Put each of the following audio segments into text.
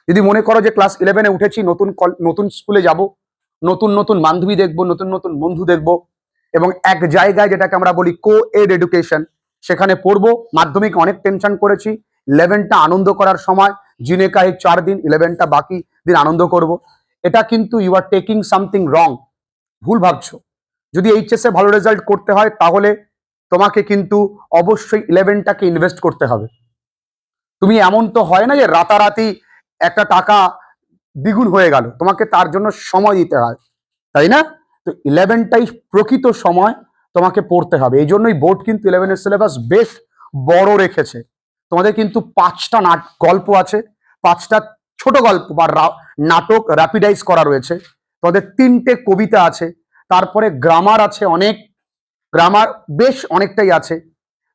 যদি মনে করো যে ক্লাস 11-এ উঠেছি, নতুন স্কুলে যাব, নতুন নতুন বান্ধবী দেখবো, নতুন নতুন বন্ধু দেখবো, এবং এক জায়গায় যেটাকে আমরা বলি কো এড এডুকেশন, সেখানে পড়বো। মাধ্যমিক অনেক টেনশন করেছি, 11টা আনন্দ করার সময়, জিনে কাহে 4 দিন, 11টা বাকি দিন আনন্দ করব। এটা কিন্তু you are taking something wrong, ভুল ভাবছো। যদি এইচএসে ভালো রেজাল্ট করতে হয় তাহলে তোমাকে কিন্তু অবশ্যই 11টাকে ইনভেস্ট করতে হবে। তুমি এমন তো হয় না যে রাতারাতি একটা টাকা দ্বিগুণ হয়ে গেল, তোমাকে তার জন্য সময় দিতে হয়, তাই না? তো 11টাই প্রকৃত সময় তোমাকে পড়তে হবে। এই জন্যই বোর্ড কিন্তু 11-এর সিলেবাস বেশ বড় রেখেছে। তোমাদের কিন্তু 5টা গল্প আছে, 5টা ছোট গল্প বা নাটক র্যাপিডাইজ করা রয়েছে, তোমাদের 3টে কবিতা আছে, তারপরে গ্রামার আছে, অনেক গ্রামার বেশ অনেকটাই আছে।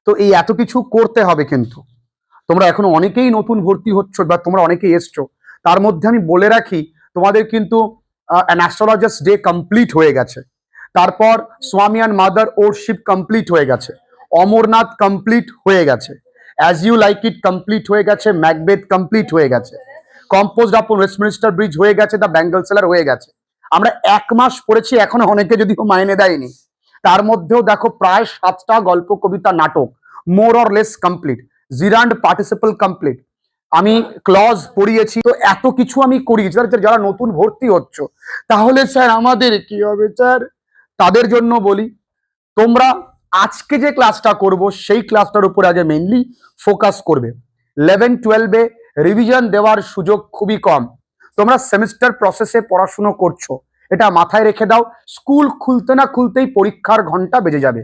তো এই এত কিছু করতে হবে। কিন্তু তোমরা এখনো অনেকেই নতুন ভর্তি হচ্ছ বা তোমরা অনেকেই এসছো, তার মধ্যে আমি বলে রাখি তোমাদের কিন্তু অ্যান অ্যাস্ট্রোলজার্স ডে কমপ্লিট হয়ে গেছে, তারপর স্বামী অ্যান্ড মাদার ওরশিপ কমপ্লিট হয়ে গেছে, অমরনাথ কমপ্লিট হয়ে গেছে, as you like it complete হয়ে গেছে, ম্যাকবেথ কমপ্লিট হয়ে গেছে, কম্পোজড আপন ওয়েস্টমিনিস্টার ব্রিজ হয়ে গেছে, দ্য বেঙ্গল সেলার হয়ে গেছে। আমরা 1 মাস পড়েছি, এখনো অনেকে যদিও মাইনে দেয়নি। তার মধ্যেও দেখো প্রায় 7টা গল্প, কবিতা, নাটক more or less complete, জিরান্ড participle complete, আমি ক্লজ পড়িয়েছি। তো এত কিছু আমি করিয়েছি। যারা নতুন ভর্তি হচ্ছ, তাহলে স্যার আমাদের কি হবে স্যার? তাদের জন্য বলি, তোমরা আজকে যে ক্লাসটা করব সেই ক্লাসটার উপরে আগে মেইনলি ফোকাস করবে। 11-12-এ রিভিশন দেওয়ার সুযোগ খুবই কম। তোমরা সেমিস্টার প্রসেসে পড়াশুনো করছো, এটা মাথায় রেখে দাও। স্কুল খুলতে না খুলতেই পরীক্ষার ঘন্টা বেজে যাবে।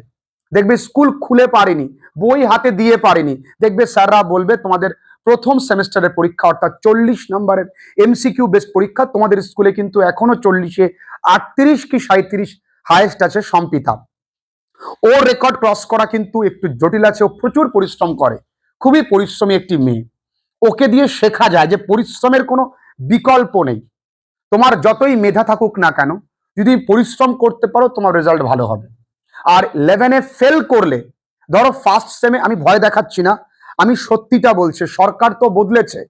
দেখবে স্কুল খুলে পারেনি, বই হাতে দিয়ে পারেনি, দেখবে স্যাররা বলবে তোমাদের প্রথম সেমিস্টারের পরীক্ষা, অর্থাৎ 40 নম্বরের এমসিকিউ বেসড পরীক্ষা, তোমাদের স্কুলে কিন্তু এখনো 40-এ 38 কি 37 হাইয়েস্ট আছে সম্পিতা। ওর রেকর্ড ক্রস করা কিন্তু একটু জটিল আছে। ও প্রচুর পরিশ্রম করে, খুবই পরিশ্রমী একটি মেয়ে। ওকে দিয়ে শেখা যায় যে পরিশ্রমের কোনো বিকল্প নেই। তোমার যতই মেধা থাকুক না কেন, যদি পরিশ্রম করতে পারো তোমার রেজাল্ট ভালো হবে। আর 11-এ ফেল করলে, ধরো ফার্স্ট সেমে, আমি ভয় দেখাচ্ছি না, আমি সত্যিটা বলছি, সরকার তো বদলেছে,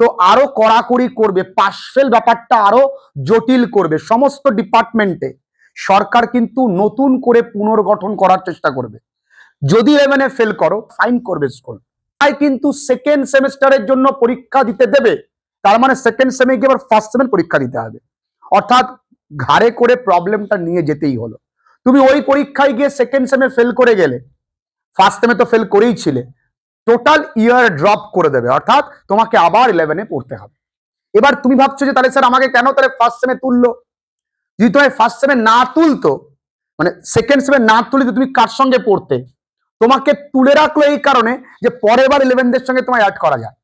তো আরো কড়াকড়ি করবে, পাশ ফেল ব্যাপারটা আরো জটিল করবে সমস্ত ডিপার্টমেন্টে। সরকার কিন্তু নতুন করে পুনর্গঠন করার চেষ্টা করবে। যদি 11-এ ফেল করো, ফাইন করবে স্কুল। তাই কিন্তু সেকেন্ড সেমিস্টারের জন্য পরীক্ষা দিতে দেবে, তার মানে সেকেন্ড সেমে গিয়ে আবার ফার্স্ট সেমের পরীক্ষা দিতে হবে। অর্থাৎ ঘাড়ে করে প্রবলেমটা নিয়ে যেতেই হলো। তুমি ওই পরীক্ষায় গিয়ে সেকেন্ড সেমে ফেল করে গেলে, ফার্স্ট সেমে তো ফেল করেই ছিলে, টোটাল ইয়ার ড্রপ করে দেবে। অর্থাৎ তোমাকে আবার 11-এ পড়তে হবে। এবার তুমি ভাবছো যে তাহলে স্যার আমাকে কেন তাহলে ফার্স্ট সেমে তুললো? যদি তোমায় ফার্স্ট সেমে না তুলতো, মানে সেকেন্ড সেমে না তুলে তুমি কার সঙ্গে পড়তে? তোমাকে তুলে রাখলো এই কারণে যে পরের বার 11দের সঙ্গে তোমায় অ্যাড করা যায়।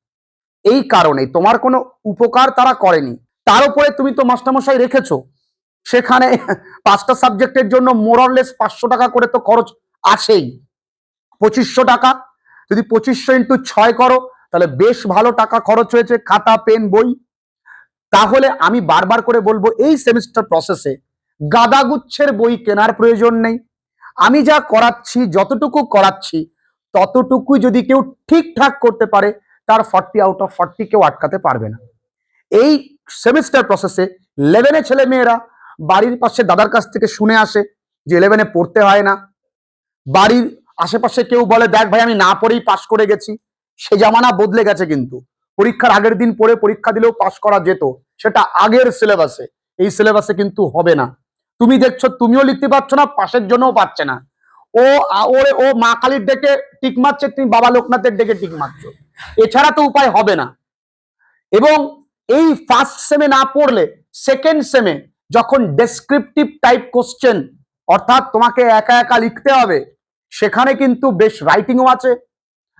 এই কারণে তোমার কোনো উপকার তারা করেনি। তার উপরে তুমি তো মাস্টারমশাই রেখেছো, সেখানে 5টা সাবজেক্টের জন্য মোরলেস 500 টাকা করে তো খরচ আছেই। 2500 টাকা, যদি 2500 ইন্টু 6 করো, তাহলে বেশ ভালো টাকা খরচ হয়েছে, খাতা, পেন, বই। তাহলে আমি বারবার করে বলবো, এই সেমিস্টার প্রসেসে গাদাগুচ্ছের বই কেনার প্রয়োজন নেই। আমি যা করাচ্ছি, যতটুকু করাচ্ছি, ততটুকুই যদি কেউ ঠিকঠাক করতে পারে, তার 40 আউট অফ 40 কেউ আটকাতে পারবে না। এই সেমিস্টার প্রসেসে 11-এ ছেলে মেয়েরা বাড়ির পাশে দাদার কাছ থেকে শুনে আসে যে 11-এ পড়তে হয় না। বাড়ির আশেপাশে কেউ বলে, দেখ ভাই আমি না পড়েই পাশ করে গেছি। সে জামানা বদলে গেছে, কিন্তু পরীক্ষার আগের দিন পড়ে পরীক্ষা দিলেও পাশ করা যেত, সেটা আগের সিলেবাসে। এই সিলেবাসে কিন্তু হবে না। তুমি দেখছো তুমিও লিখতে পারছো না, পাশের জন্যও পাচ্ছে না। ও মা কালীর ডেকে টিক মারছে, তুমি বাবা লোকনাথের ডেকে টিক মারছো, এছাড়া তো উপায় হবে না। এবং এই ফার্স্ট সেমে না পড়লে সেকেন্ড সেমে যখন ডেসক্রিপটিভ টাইপ কোশ্চেন, অর্থাৎ তোমাকে একা একা লিখতে হবে, সেখানে কিন্তু বেশ রাইটিংও আছে,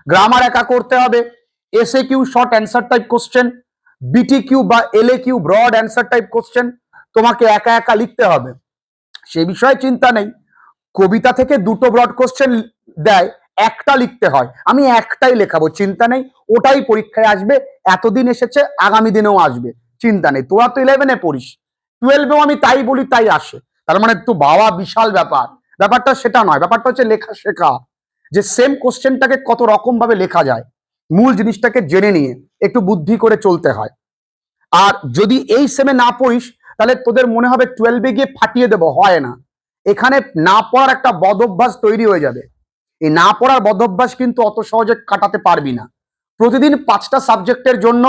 গ্রামার একা করতে হবে, SA Q short answer type question, BT Q বা LA Q broad answer type question তোমাকে একা একা লিখতে হবে। সে বিষয়ে চিন্তা নেই। কবিতা থেকে 2টো ব্রড কোশ্চেন দেয়, একটা লিখতে হয়, আমি একটাই লেখাবো, চিন্তা নেই, ওটাই পরীক্ষায় আসবে। এতদিন এসেছে, আগামী দিনেও আসবে, চিন্তা নেই। তোরা তো 11-এ পড়িস, 12-এও আমি তাই বলি তাই আসে, তার মানে তো বাবা বিশাল ব্যাপার। ব্যাপারটা সেটা নয়, ব্যাপারটা হচ্ছে লেখা শেখা, যে সেম কোশ্চেনটাকে কত রকম ভাবে লেখা যায়, মূল জিনিসটাকে জেনে নিয়ে একটু বুদ্ধি করে চলতে হয়। আর যদি এই সেমে না পড়িস তাহলে তোদের মনে হবে 12-এ গিয়ে ফাটিয়ে দেবো, হয় না। এখানে না পড়ার একটা বদ অভ্যাস তৈরি হয়ে যাবে। এই না পড়ার বদ অভ্যাস কিন্তু অত সহজে কাটাতে পারবি না। প্রতিদিন 5টা সাবজেক্টের জন্য,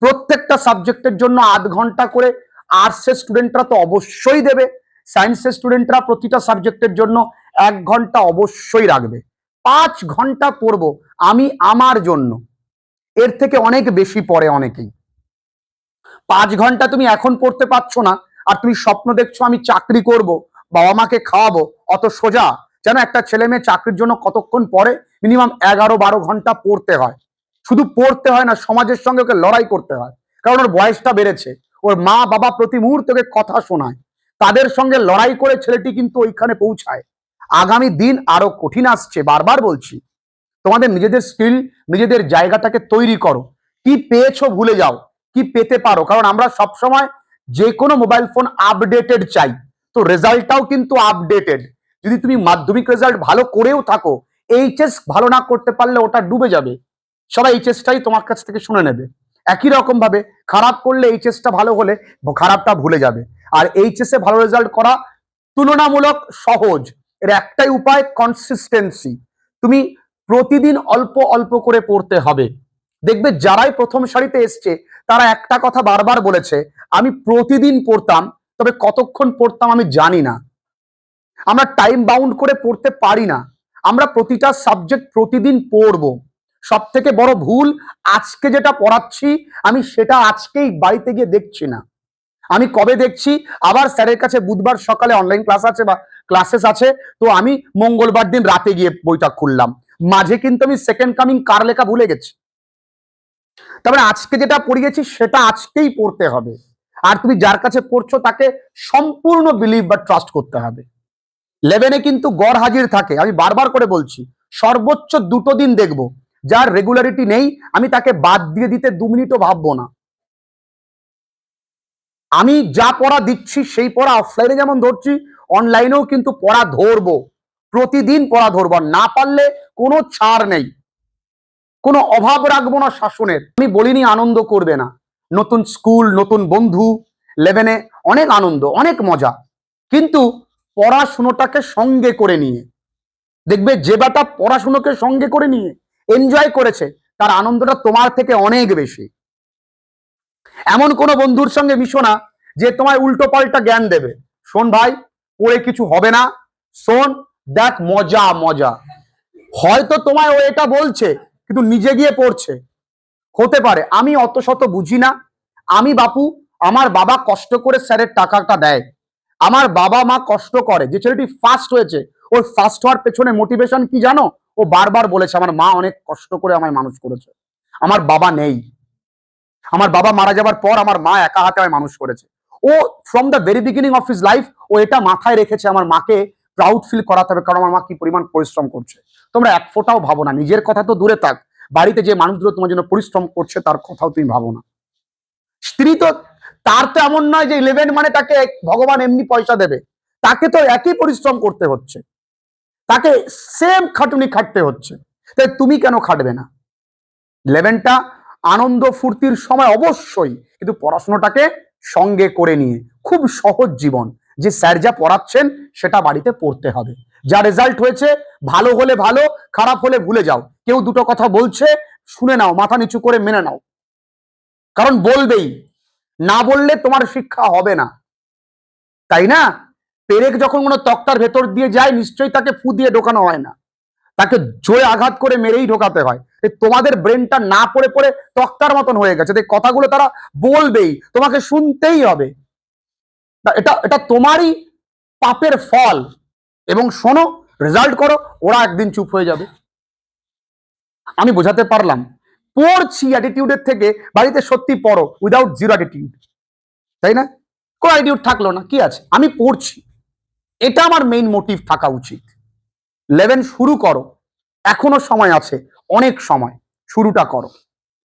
প্রত্যেকটা সাবজেক্টের জন্য 8 ঘন্টা করে আর্টসের স্টুডেন্টরা তো অবশ্যই দেবে, সায়েন্সের স্টুডেন্টরা প্রতিটা সাবজেক্টের জন্য 1 ঘন্টা অবশ্যই রাখবে। 5 ঘন্টা পড়বো আমি আমার জন্য, এর থেকে অনেক বেশি পড়ে অনেকেই। 5 ঘন্টা তুমি এখন পড়তে পারছো না, আর তুমি স্বপ্ন দেখছো আমি চাকরি করব, বাবা মাকে খাওয়াবো, অত সোজা? যেন একটা ছেলে মেয়ে চাকরির জন্য কতক্ষণ পড়ে, মিনিমাম 11-12 ঘন্টা পড়তে হয়। শুধু পড়তে হয় না, সমাজের সঙ্গে ওকে লড়াই করতে হয়, কারণ ওর বয়সটা বেড়েছে, ওর মা বাবা প্রতি মুহূর্তে ওকে কথা শোনায়, তাদের সঙ্গে লড়াই করে ছেলেটি কিন্তু ওইখানে পৌঁছায়। আগামী দিন আরো কঠিন আসছে, বারবার বলছি, তোমাদের নিজেদের স্কিল, নিজেদের জায়গাটাকে তৈরি করো। কি পেয়েছো ভুলে যাও, কি পেতে পারো, কারণ আমরা সবসময় যে কোনো মোবাইল ফোন আপডেটেড চাই, তো রেজাল্টটাও কিন্তু আপডেটেড। যদি তুমি মাধ্যমিক রেজাল্ট ভালো করেও থাকো, এইচএস ভালো না করতে পারলে ওটা ডুবে যাবে, সবাই এইচএসটাই তোমার কাছ থেকে শুনে নেবে। একই রকম ভাবে খারাপ করলে এইচএসটা ভালো হলে খারাপটা ভুলে যাবে। আর এইচএসে ভালো রেজাল্ট করা তুলনামূলক সহজ, এর একটাই উপায়, কনসিস্টেন্সি। তুমি প্রতিদিন অল্প অল্প করে পড়তে হবে। দেখবে যারাই প্রথম সারিতে এসছে তারা একটা কথা বারবার বলেছে, আমি প্রতিদিন পড়তাম, তবে কতক্ষণ পড়তাম আমি জানি না। আমরা টাইম বাউন্ড করে পড়তে পারি না, আমরা প্রতিটা সাবজেক্ট প্রতিদিন পড়বো। সব থেকে বড় ভুল, আজকে যেটা পড়াচ্ছি আমি সেটা আজকেই বাড়িতে গিয়ে দেখছি না, আমি কবে দেখছি আবার স্যারের কাছে বুধবার সকালে অনলাইন ক্লাস আছে বা ক্লাসেস আছে, তো আমি মঙ্গলবার দিন রাতে গিয়ে বইটা খুললাম, মাঝে কিন্তু আমি সেকেন্ড কামিং কার লেখা ভুলে গেছি। তারপরে আজকে যেটা পড়িয়েছি সেটা আজকেই পড়তে হবে। আর তুমি যার কাছে পড়ছো তাকে সম্পূর্ণ বিলিভ বা ট্রাস্ট করতে হবে। 11-এ কিন্তু গড় হাজির থাকে, আমি বারবার করে বলছি, সর্বোচ্চ 2টো দিন দেখবো, যার রেগুলারিটি নেই আমি তাকে বাদ দিয়ে দিতে 2 মিনিটও ভাববো না। আমি যা পড়া দিচ্ছি সেই পড়া অফলাইনে যেমন ধরছি, অনলাইনেও কিন্তু পড়া ধরবো, প্রতিদিন পড়া ধরবো, না পারলে কোনো ছাড় নেই, কোনো অভাব রাখবো না শাসনের। আমি বলিনি আনন্দ করবে না, নতুন স্কুল, নতুন বন্ধু, 11-এ অনেক আনন্দ, অনেক মজা, কিন্তু পড়াশুনোটাকে সঙ্গে করে নিয়ে দেখবে, যে বেটা পড়াশুনোকে সঙ্গে করে নিয়ে এনজয় করেছে তার আনন্দটা তোমার থেকে অনেক বেশি। এমন কোনো বন্ধুর সঙ্গে মিশো না যে তোমায় উল্টো পাল্টা জ্ঞান দেবে, শোন ভাই পড়ে কিছু হবে না, শোন দেখ মজা মজা, হয়তো তোমায় ও এটা বলছে কিন্তু নিজে গিয়ে পড়ছে, হতে পারে। আমি অত শত বুঝি না, আমি বাপু, আমার বাবা কষ্ট করে স্যারের টাকাটা দেয়, আমার বাবা মা কষ্ট করে, যে ছেলেটি ফার্স্ট হয়েছে ওর ফার্স্ট হওয়ার পেছনে মোটিভেশন কি জানো? ও বারবার বলেছে আমার মা অনেক কষ্ট করে আমায় মানুষ করেছে, আমার বাবা নেই, আমার বাবা মারা যাবার পর আমার মা একা হাতে আমায় মানুষ করেছে। ও from the very beginning of his life ও এটা মাথায় রেখেছে, আমার মাকে প্রাউড ফিল করাতে হবে, কারণ আমার মা কি পরিমাণ পরিশ্রম করছে। তোমরা এক ফোঁটাও ভাবো না, নিজের কথা তো দূরে থাক, বাড়িতে যে মানুষগুলো তোমার জন্য পরিশ্রম করছে তার কথাও তুমি ভাবো না। স্ত্রী তো, তার তো এমন নয় যে 11 মানে তাকে ভগবান এমনি পয়সা দেবে, তাকে তো একই পরিশ্রম করতে হচ্ছে, তাকে সেম খাটুনি খাটতে হচ্ছে, তাই তুমি কেন খাটবে না? 11টা আনন্দ ফুর্তির সময় অবশ্যই, কিন্তু পড়াশোনাটাকে সঙ্গে করে নিয়ে, খুব সহজ জীবন, যে স্যার যা পড়াচ্ছেন সেটা বাড়িতে পড়তে হবে, যা রেজাল্ট হয়েছে ভালো হলে ভালো, খারাপ হলে ভুলে যাও, কেউ দুটো কথা বলছে শুনে নাও, মাথা নিচু করে মেনে নাও, কারণ বলবেই, না বললে তোমার শিক্ষা হবে না, তাই না? পেরেক যখন কোনো তক্তার ভেতর দিয়ে যায় নিশ্চয়ই তাকে ফু দিয়ে ঢোকানো হয় না, তাকে জোরে আঘাত করে মেরেই ঢোকাতে হয়। তোমাদের ব্রেনটা না পড়ে পড়ে তক্তার মতন হয়ে গেছে, কথাগুলো তারা বলবেই, তোমাকে শুনতেই হবে, এটা এটা তোমারই পাপের ফল। এবং শোনো, রেজাল্ট করো, ওরা একদিন চুপ হয়ে যাবে। আমি বোঝাতে পারলাম? পড়ছি অ্যাটিটিউডের থেকে, বাড়িতে সত্যি পড়ো উইদাউট জিরো অ্যাটিটিউড, তাই না? কোনো অ্যাটিটিউড থাকলো না, কি আছে, আমি পড়ছি, এটা আমার মেইন মোটিভ থাকা উচিত। 11 শুরু করো, এখনো সময় আছে, অনেক সময়, শুরুটা করো।